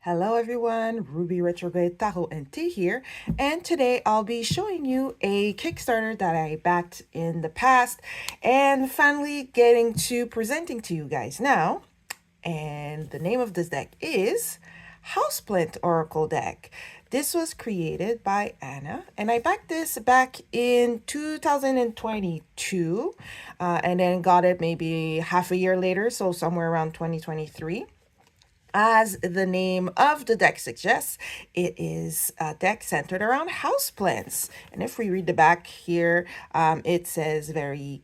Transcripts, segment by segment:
Hello everyone, Ruby Retrograde Tahoe and T here, and today I'll be showing you a Kickstarter that I backed in the past and finally getting to presenting to you guys now. And the name of this deck is Houseplant Oracle deck. This was created by Anna, and I backed this back in 2022, and then got it maybe half a year later, so somewhere around 2023. As the name of the deck suggests, it is a deck centered around houseplants. And if we read the back here, it says very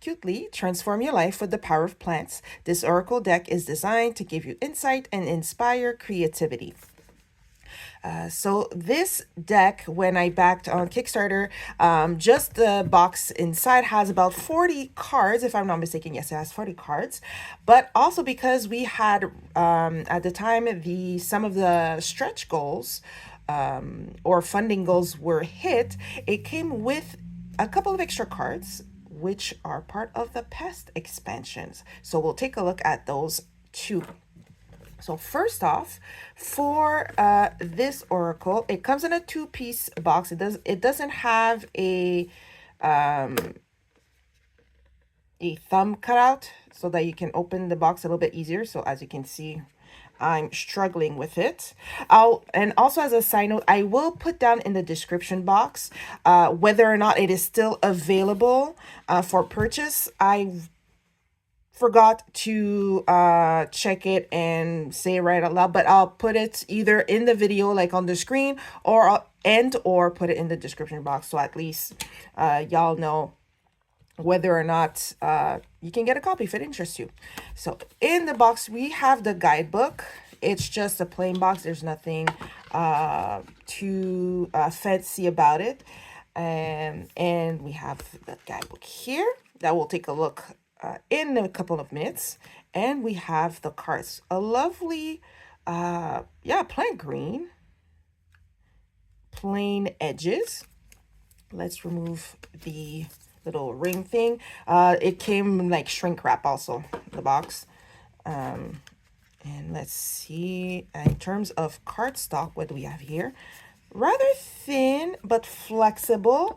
cutely, transform your life with the power of plants. This oracle deck is designed to give you insight and inspire creativity. So this deck, when I backed on Kickstarter, just the box inside has about 40 cards, if I'm not mistaken. Yes, it has 40 cards. But also because we had, at the time, some of the stretch goals or funding goals were hit, it came with a couple of extra cards, which are part of the past expansions. So we'll take a look at those too. So first off, for this oracle, it comes in a two-piece box. It doesn't have a thumb cutout so that you can open the box a little bit easier. So as you can see, I'm struggling with it. And also as a side note, I will put down in the description box whether or not it is still available for purchase. I forgot to check it and say it right out loud, but I'll put it either in the video like on the screen or put it in the description box, so at least y'all know whether or not you can get a copy if it interests you. So in the box we have the guidebook. It's just a plain box. There's nothing too fancy about it, and we have the guidebook here that we'll take a look in a couple of minutes. And we have the cards, a lovely plant green, plain edges. Let's remove the little ring thing. It came like shrink wrap also, the box. And let's see, in terms of cardstock, what do we have here? Rather thin but flexible.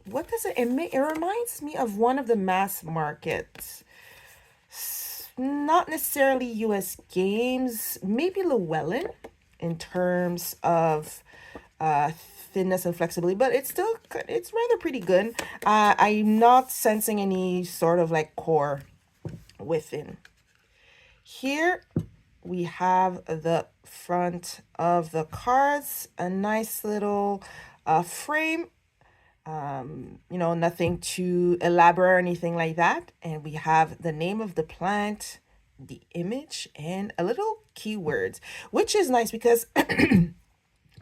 What does it reminds me of one of the mass markets. Not necessarily US Games, maybe Llewellyn in terms of thinness and flexibility, but it's rather pretty good. I'm not sensing any sort of like core within. Here we have the front of the cards, a nice little frame. Nothing too elaborate or anything like that. And we have the name of the plant, the image, and a little keywords, which is nice because I'm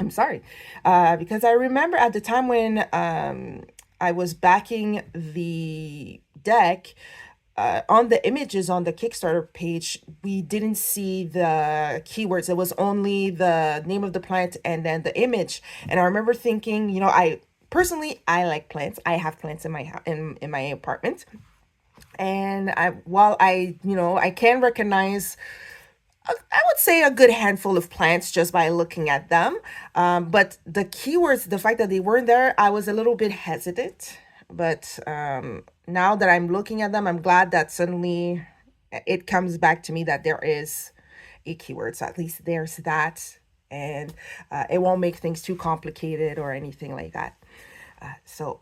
sorry, because I remember at the time when I was backing the deck, on the images on the Kickstarter page, we didn't see the keywords. It was only the name of the plant and then the image. And I remember thinking, I like plants. I have plants in my in my apartment, and I can recognize, I would say, a good handful of plants just by looking at them. But the keywords, the fact that they weren't there, I was a little bit hesitant. But now that I'm looking at them, I'm glad that suddenly it comes back to me that there is a keyword. So at least there's that, and it won't make things too complicated or anything like that. So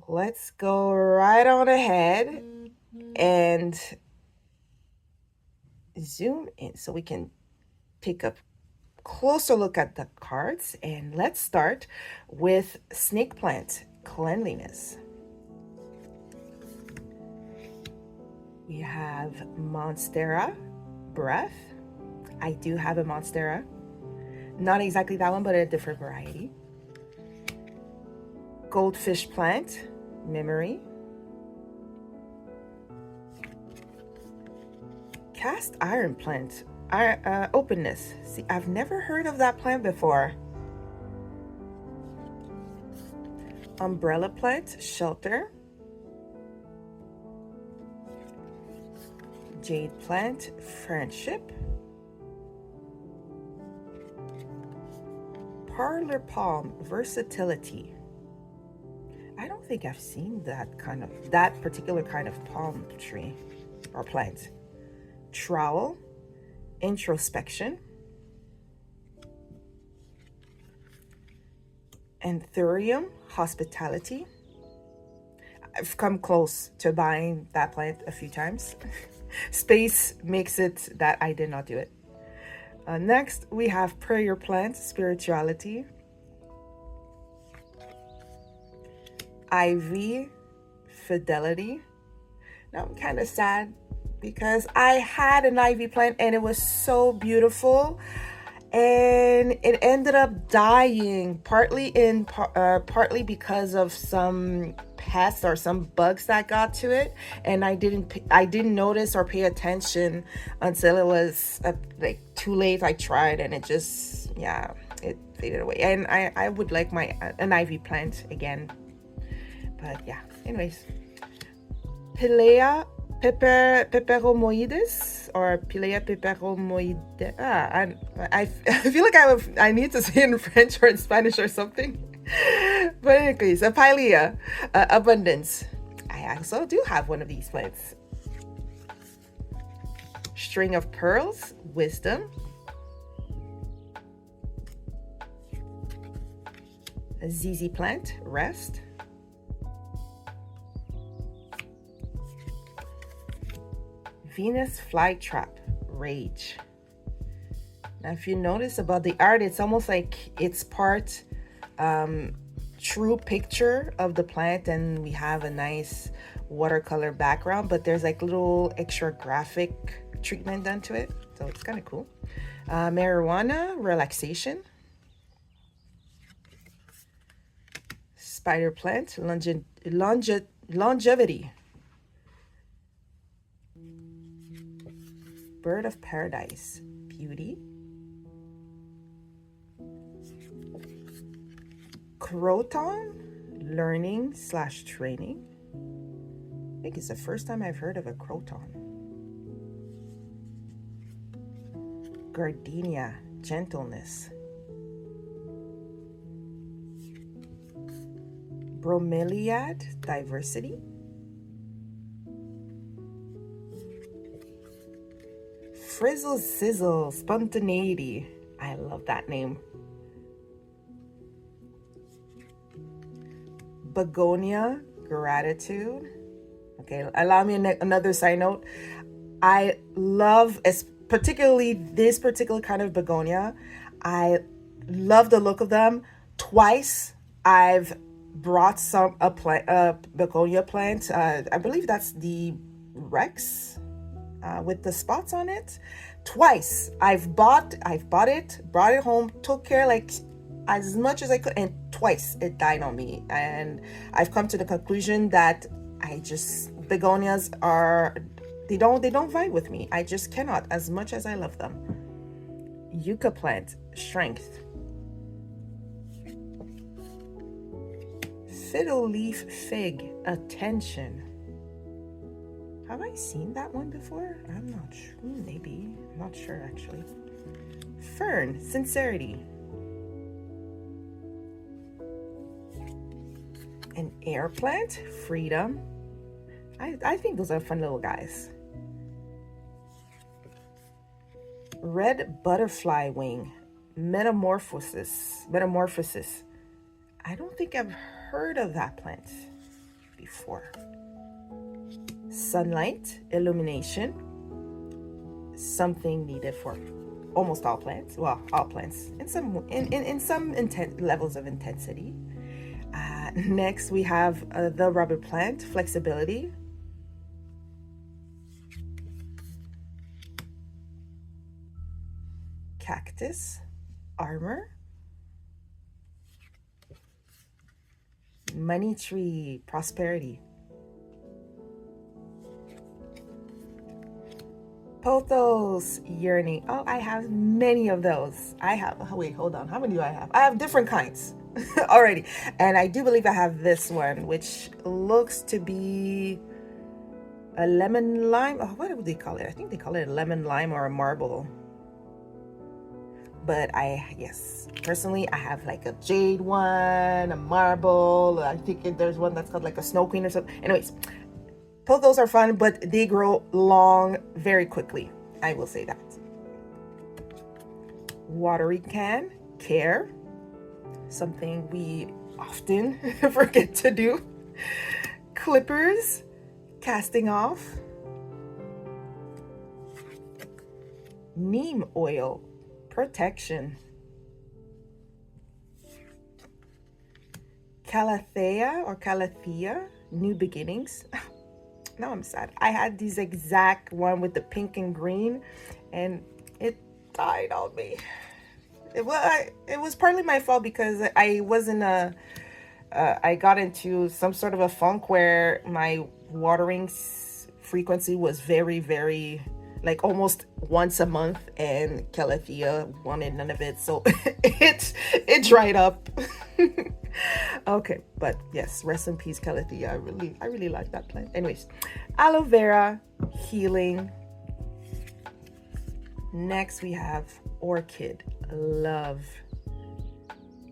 let's go right on ahead and zoom in so we can take a closer look at the cards. And let's start with Snake Plant, Cleanliness. We have Monstera, Breath. I do have a Monstera. Not exactly that one, but a different variety. Goldfish Plant, Memory. Cast Iron Plant, Openness. See, I've never heard of that plant before. Umbrella Plant, Shelter. jade plant, friendship. Parlor palm, versatility. I don't think I've seen that particular kind of palm tree or plant. Trowel, introspection. Anthurium, hospitality. I've come close to buying that plant a few times. Space makes it that I did not do it. Next, we have prayer plant, spirituality. Ivy, fidelity. Now I'm kind of sad because I had an ivy plant and it was so beautiful, and it ended up dying partly because of some pests or some bugs that got to it, and I didn't notice or pay attention until it was like too late. I tried and it just it faded away, and I would like an ivy plant again, but yeah. Anyways, Pilea peperomoides or Pilea peperomoides. I feel like I need to say it in French or in Spanish or something. But anyways, a Pilea, abundance. I also do have one of these plants. String of pearls, wisdom. A ZZ plant, rest. Venus flytrap, rage. Now, if you notice about the art, it's almost like it's part true picture of the plant, and we have a nice watercolor background, but there's like little extra graphic treatment done to it, so it's kind of cool. Marijuana, relaxation. Spider plant, longevity. Bird of paradise, beauty. Croton, learning / training. I think it's the first time I've heard of a croton. Gardenia, gentleness. Bromeliad, diversity. Frizzle sizzle, spontaneity. I love that name. Begonia, gratitude. Okay, allow me another side note. I love, particularly this particular kind of begonia. I love the look of them. Twice I've brought a begonia plant. I believe that's the Rex with the spots on it. Twice I've bought it, brought it home, took care like as much as I could, and twice it died on me. And I've come to the conclusion that begonias they don't vibe with me. I just cannot, as much as I love them. Yucca plant, strength. Fiddle leaf fig, attention. Have I seen that one before? I'm not sure. Maybe. I'm not sure actually. Fern, sincerity. An air plant, freedom. I think those are fun little guys. Red butterfly wing, metamorphosis. I don't think I've heard of that plant before. Sunlight, illumination. Something needed for almost all plants. Well, all plants in some levels of intensity. Next, we have the rubber plant, flexibility. Cactus, armor. Money tree, prosperity. Pothos, yearning. Oh, I have many of those. Wait, hold on. How many do I have? I have different kinds already. And I do believe I have this one, which looks to be a lemon lime. Oh, what would they call it? I think they call it a lemon lime or a marble. But yes, personally, I have like a jade one, a marble. I think there's one that's called like a snow queen or something. Anyways, both those are fun, but they grow long very quickly. I will say that. Watering can, care, something we often forget to do. Clippers, casting off. Neem oil, protection. Calathea or Calathea, new beginnings. Now I'm sad. I had this exact one with the pink and green, and it died on me. It was partly my fault because I wasn't I got into some sort of a funk where my watering frequency was very, very, like almost once a month, and Calathea wanted none of it, so it dried up. Okay, but yes, rest in peace, Calathea. I really like that plant. Anyways, aloe vera, healing. Next we have orchid, love.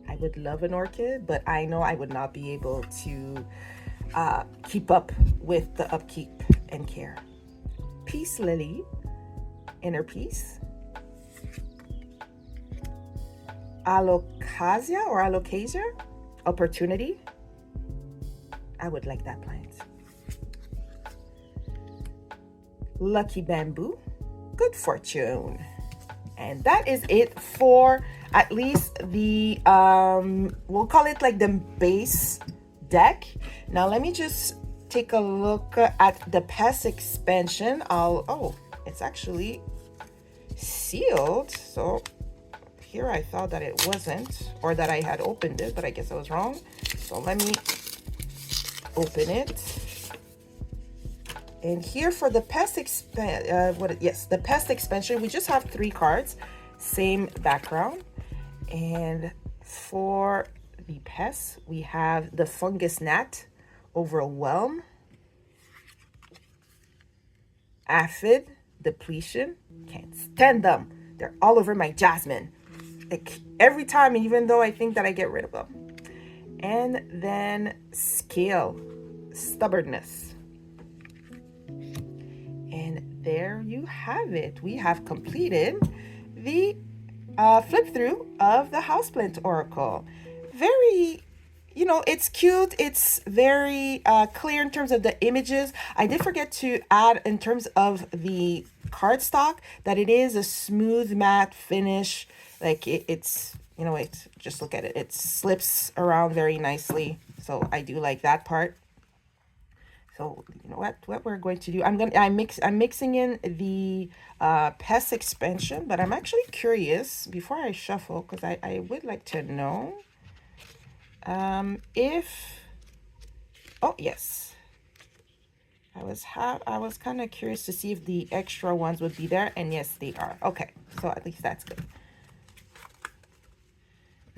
I would love an orchid, but I know I would not be able to keep up with the upkeep and care. Peace lily, inner peace. Alocasia or alocasia, opportunity. I would like that plant. Lucky bamboo, good fortune. And that is it for at least the we'll call it like the base deck. Now let me just take a look at the past expansion. Oh, it's actually sealed. So here I thought that it wasn't, or that I had opened it, but I guess I was wrong. So let me open it. And here for the past the past expansion, we just have 3 cards, same background. And for the pests, we have the fungus gnat, overwhelm, aphid, depletion. Can't stand them. They're all over my jasmine. Like every time, even though I think that I get rid of them. And then scale, stubbornness. And there you have it. We have completed the flip through of the Houseplant Oracle. Very, it's cute. It's very clear in terms of the images. I did forget to add in terms of the cardstock that it is a smooth matte finish. Like it's, just look at it. It slips around very nicely. So I do like that part. So you know what we're going to do, I'm mixing in the pest expansion, but I'm actually curious before I shuffle, because I would like to know if, oh yes, I was kind of curious to see if the extra ones would be there, and yes they are. Okay, so at least that's good.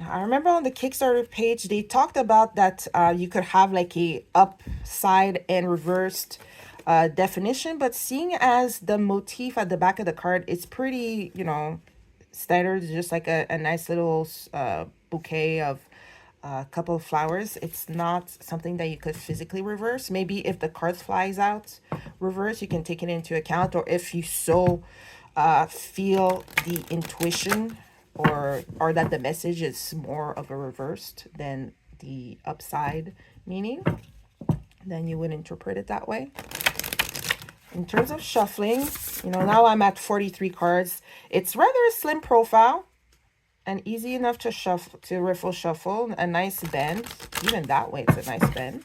I remember on the Kickstarter page, they talked about that you could have like a upside and reversed definition, but seeing as the motif at the back of the card, it's pretty, standard, just like a nice little bouquet of a couple of flowers. It's not something that you could physically reverse. Maybe if the card flies out reverse, you can take it into account, or if you so feel the intuition or that the message is more of a reversed than the upside meaning, then you would interpret it that way. In terms of shuffling, now I'm at 43 cards. It's rather a slim profile and easy enough to shuffle, to riffle shuffle. A nice bend, even that way it's a nice bend.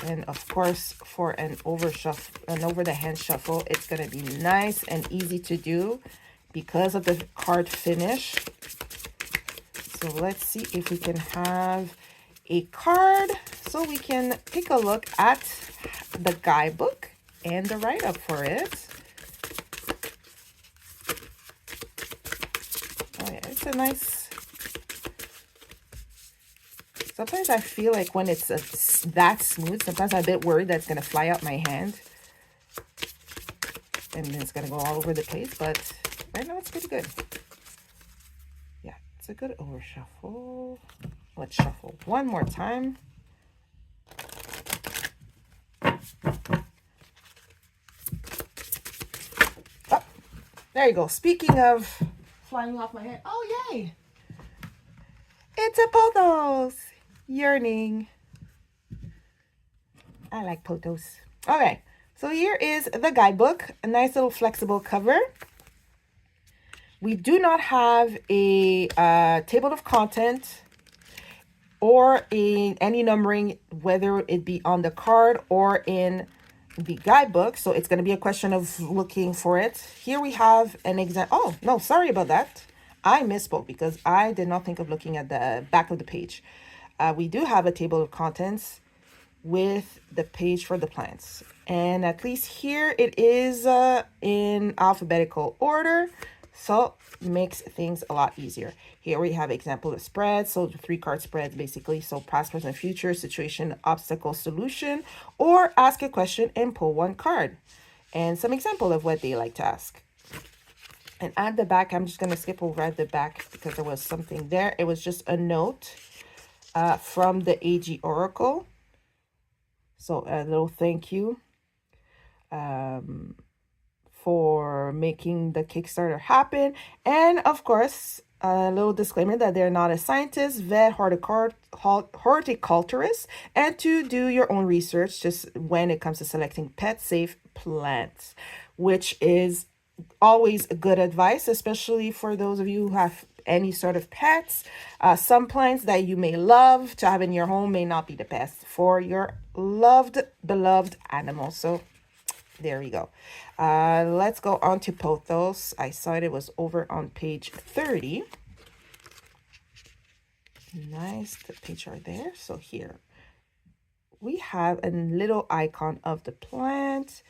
And of course, for an over the hand shuffle, it's going to be nice and easy to do because of the card finish. So let's see if we can have a card so we can take a look at the guidebook and the write-up for it. Oh yeah, it's a nice... Sometimes I feel like when it's that smooth, sometimes I'm a bit worried that it's going to fly out my hand. and then it's gonna go all over the place, but right now it's pretty good. Yeah, it's a good over shuffle. Let's shuffle one more time. Oh, there you go. Speaking of flying off my head, oh yay! It's a Pothos! Yearning. I like Pothos. Okay, so here is the guidebook. A nice little flexible cover. We do not have a table of content or any numbering, whether it be on the card or in the guidebook. So it's going to be a question of looking for it. Here we have an example. Oh, no, sorry about that. I misspoke because I did not think of looking at the back of the page. We do have a table of contents with the page for the plants. And at least here it is in alphabetical order. So makes things a lot easier. Here we have example of spreads. So 3-card spreads basically. So past, present, future, situation, obstacle, solution, or ask a question and pull 1 card. And some example of what they like to ask. And at the back, I'm just going to skip over at the back because there was something there. It was just a note from the AG Oracle. So a little thank you for making the Kickstarter happen. And of course, a little disclaimer that they're not a scientist, vet, horticulturist, and to do your own research just when it comes to selecting pet safe plants, which is always good advice, especially for those of you who have any sort of pets. Some plants that you may love to have in your home may not be the best for your beloved animal. So there we go. Let's go on to Pothos. I saw it was over on page 30. Nice, the page right there. So here we have a little icon of the plant.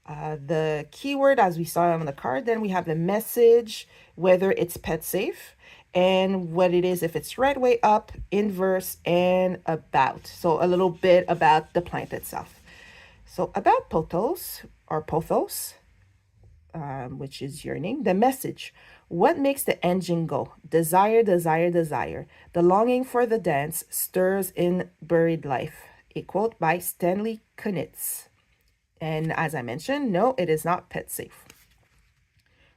The keyword as we saw on the card. Then we have the message, whether it's pet safe, and what it is, if it's right way up, inverse, and about. So a little bit about the plant itself. So about Pothos, or Pothos, which is yearning. The message: what makes the engine go? Desire, desire, desire. The longing for the dance stirs in buried life. A quote by Stanley Kunitz. And as I mentioned, no, it is not pet safe.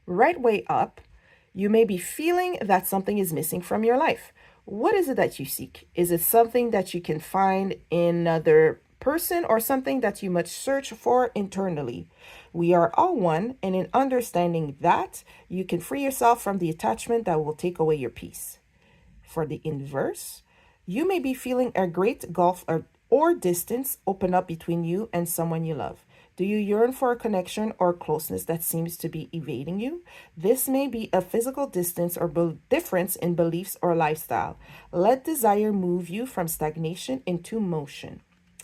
Right way up, you may be feeling that something is missing from your life. What is it that you seek? Is it something that you can find in another person or something that you must search for internally? We are all one, and in understanding that, you can free yourself from the attachment that will take away your peace. For the inverse, you may be feeling a great gulf or distance open up between you and someone you love. Do you yearn for a connection or closeness that seems to be evading you? This may be a physical distance or difference in beliefs or lifestyle. Let desire move you from stagnation into motion.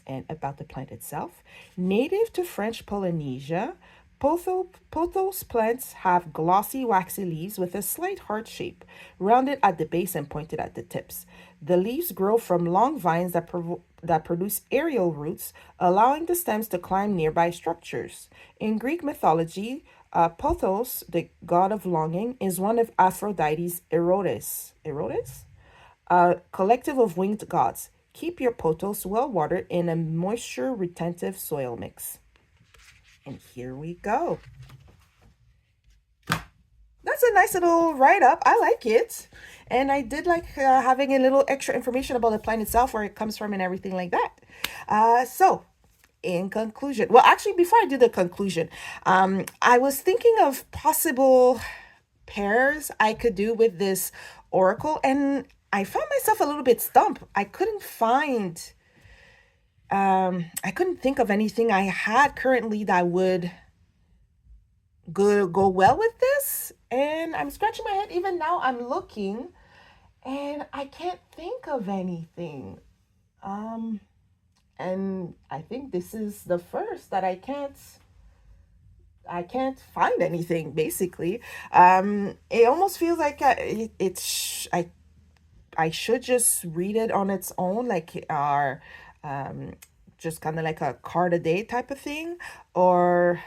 And about the plant itself, native to French Polynesia, Pothos plants have glossy, waxy leaves with a slight heart shape, rounded at the base and pointed at the tips. The leaves grow from long vines that produce aerial roots, allowing the stems to climb nearby structures. In Greek mythology, Pothos, the god of longing, is one of Aphrodite's Erotes. Erotes? A collective of winged gods. Keep your pothos well watered in a moisture retentive soil mix. And here we go. That's a nice little write-up. I like it. And I did like having a little extra information about the plant itself, where it comes from and everything like that. So in conclusion, well, actually, before I do the conclusion, I was thinking of possible pairs I could do with this oracle, and I found myself a little bit stumped. I couldn't think of anything I had currently that would go well with this. And I'm scratching my head. Even now I'm looking and I can't think of anything. And I think this is the first that I can't find anything basically. It almost feels like I should just read it on its own, like our just kind of like a card a day type of thing, or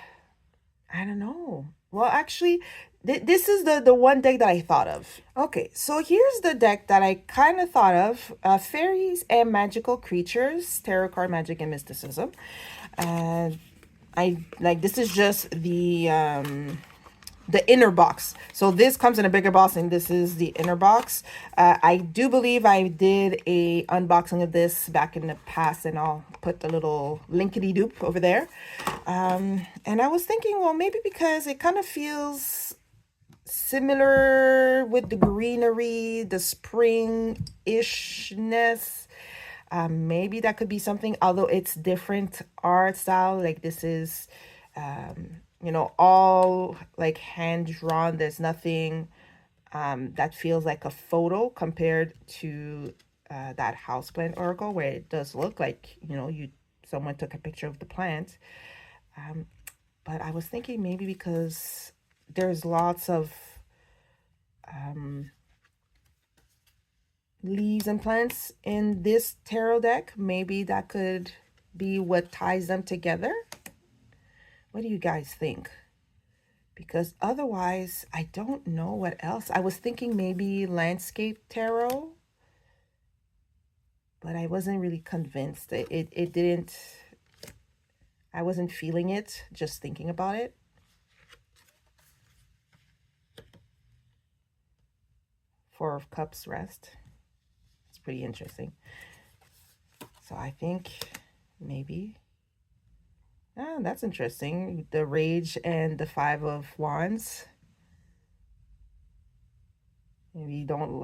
I don't know. Well, actually, this is the one deck that I thought of. Okay, so here's the deck that I kind of thought of: fairies and magical creatures, tarot card magic and mysticism. And I like this is just the inner box. So this comes in a bigger box, and this is the inner box. I do believe I did a unboxing of this back in the past, and I'll put the little linkity doop over there. And I was thinking, well, maybe because it kind of feels similar with the greenery, the spring ishness. Maybe that could be something, although it's different art style. Like this is, all like hand drawn. There's nothing that feels like a photo compared to that houseplant oracle, where it does look like, someone took a picture of the plant. But I was thinking maybe because there's lots of leaves and plants in this tarot deck, maybe that could be what ties them together. What do you guys think? Because otherwise, I don't know what else. I was thinking maybe landscape tarot, but I wasn't really convinced. It didn't, I wasn't feeling it just thinking about it. Four of Cups rest. It's pretty interesting. So I think maybe, that's interesting. The Rage and the Five of Wands. Maybe don't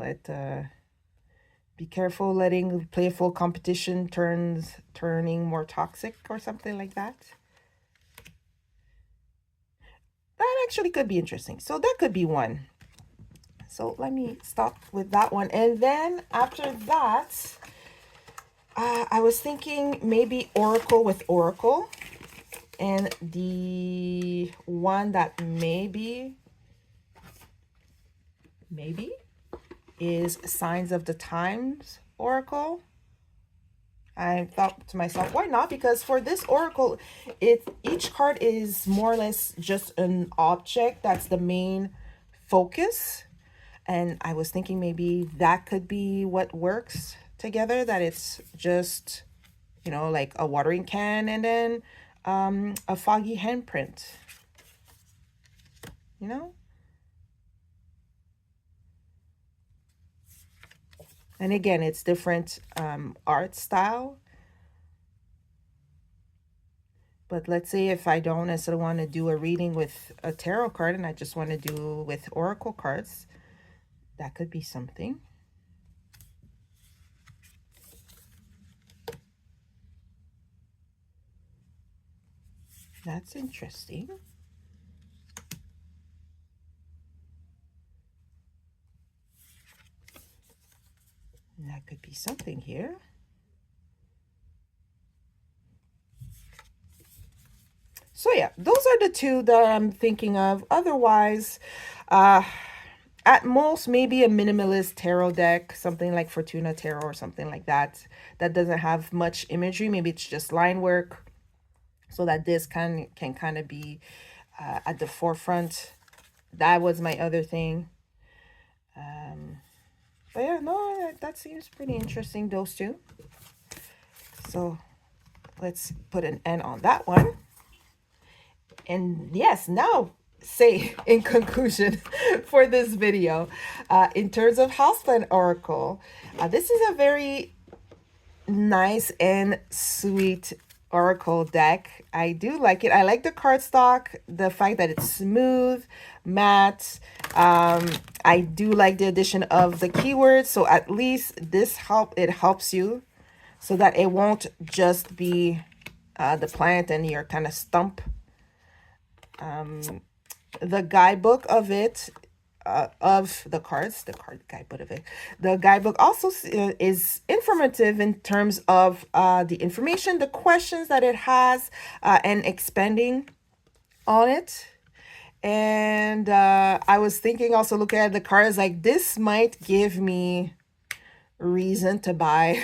be careful letting playful competition turning more toxic or something like that. That actually could be interesting. So that could be one. So let me stop with that one. And then after that, I was thinking maybe Oracle with Oracle. And the one that maybe is Signs of the Times Oracle. I thought to myself, why not? Because for this oracle, each card is more or less just an object that's the main focus. And I was thinking maybe that could be what works together, that it's just, like a watering can and then a foggy handprint, you know? And again, it's different art style. But let's say if I don't necessarily want to do a reading with a tarot card and I just want to do with oracle cards, that could be something. That's interesting. That could be something here. So yeah, those are the two that I'm thinking of. Otherwise, at most, maybe a minimalist tarot deck, something like Fortuna Tarot or something like that, that doesn't have much imagery. Maybe it's just line work, so that this can kind of be at the forefront. That was my other thing. But yeah, no, that seems pretty interesting, those two. So let's put an end on that one. And yes, now say in conclusion for this video, in terms of Houseplant Oracle, this is a very nice and sweet oracle deck. I do like it. I like the cardstock, the fact that it's smooth, matte. I do like the addition of the keywords, so at least it helps you so that it won't just be the plant and you're kind of stumped. The guidebook of it, of the cards, the guidebook of it, the guidebook also is informative in terms of the information, the questions that it has, and expanding on it. And I was thinking also, looking at the cards, like this might give me reason to buy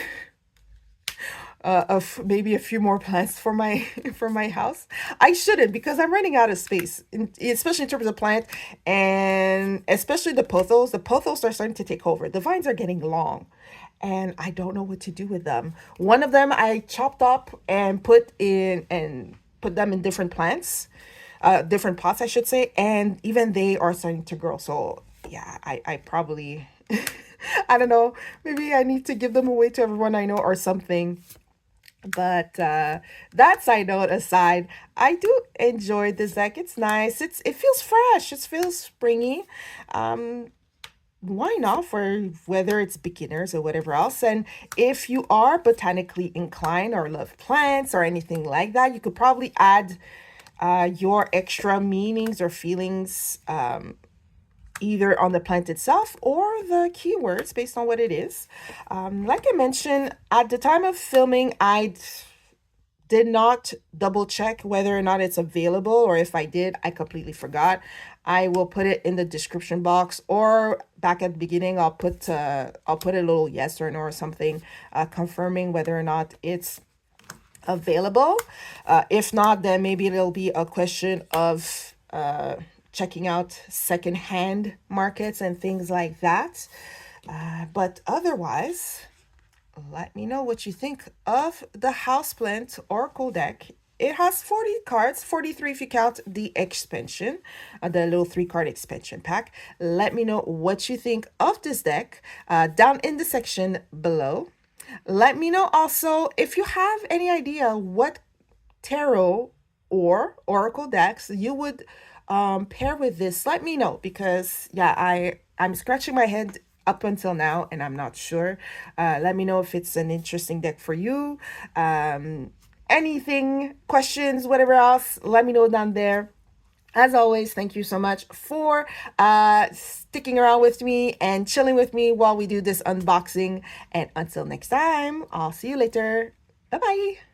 of maybe a few more plants for my for my house. I shouldn't because I'm running out of space, especially in terms of plant, and especially the pothos. The pothos are starting to take over. The vines are getting long, and I don't know what to do with them. One of them I chopped up and put them in different plants, different pots, I should say, and even they are starting to grow. So yeah, I probably, I don't know, maybe I need to give them away to everyone I know or something. But that side note aside, I do enjoy this deck. It's nice. It feels fresh. It feels springy. Um, why not for whether it's beginners or whatever else. And if you are botanically inclined or love plants or anything like that, you could probably add your extra meanings or feelings either on the plant itself or the keywords based on what it is. Like I mentioned, at the time of filming, I did not double check whether or not it's available, or if I did, I completely forgot. I will put it in the description box, or back at the beginning, I'll put a little yes or no or something, confirming whether or not it's available. If not, then maybe it'll be a question of checking out secondhand markets and things like that. But otherwise, let me know what you think of the Houseplant Oracle deck. It has 40 cards, 43 if you count the expansion, the little 3 card expansion pack. Let me know what you think of this deck down in the section below. Let me know also if you have any idea what tarot or oracle decks you would pair with this. Let me know because yeah, I'm scratching my head up until now and I'm not sure. Let me know if it's an interesting deck for you. Anything, questions, whatever else, let me know down there. As always, thank you so much for sticking around with me and chilling with me while we do this unboxing. And until next time, I'll see you later. Bye bye.